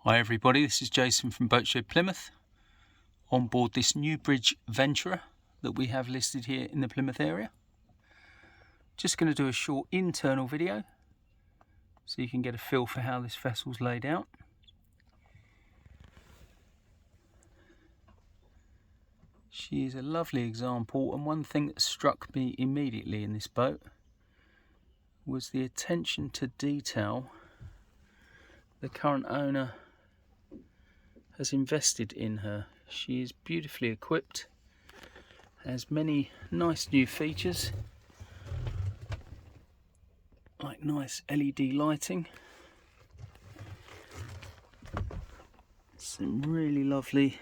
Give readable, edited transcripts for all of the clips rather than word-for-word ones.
Hi everybody, this is Jason from Boatshed Plymouth on board this Newbridge Venturer that we have listed here in the Plymouth area. Just going to do a short internal video so you can get a feel for how this vessel's laid out. She is a lovely example, and one thing that struck me immediately in this boat was the attention to detail the current owner has invested in her. She is beautifully equipped, has many nice new features like nice LED lighting, some really lovely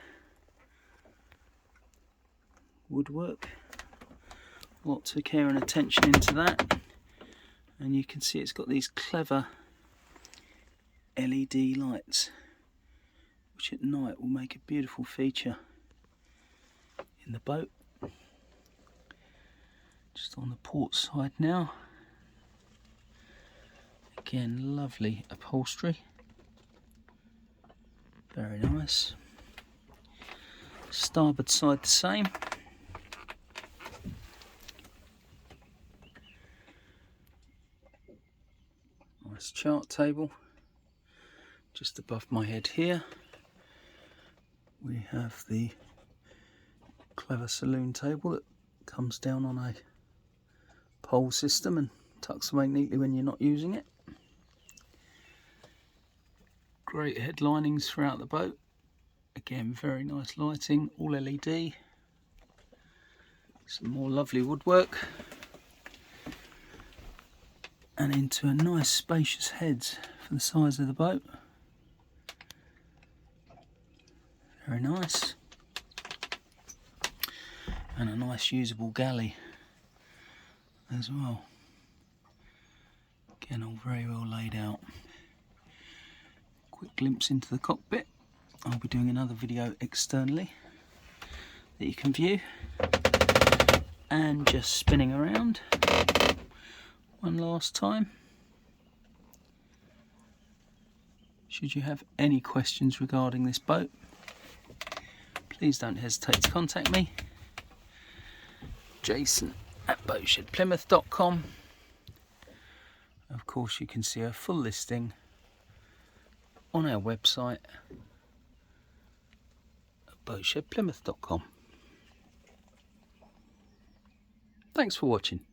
woodwork, lots of care and attention into that, and you can see it's got these clever LED lights which at night will make a beautiful feature in the boat. Just on the port side now, again lovely upholstery, very nice. Starboard side the same. Nice chart table just above my head here. We have the clever saloon table that comes down on a pole system and tucks away neatly when you're not using it. Great headlinings throughout the boat. Again, very nice lighting, all LED. Some more lovely woodwork. And into a nice spacious heads for the size of the boat. Very nice. And a nice usable galley as well. Again, all very well laid out. Quick glimpse into the cockpit. I'll be doing another video externally that you can view. And just spinning around one last time. Should you have any questions regarding this boat, please don't hesitate to contact me. Jason@boatshedplymouth.com. Of course, you can see a full listing on our website at boatshedplymouth.com. Thanks for watching.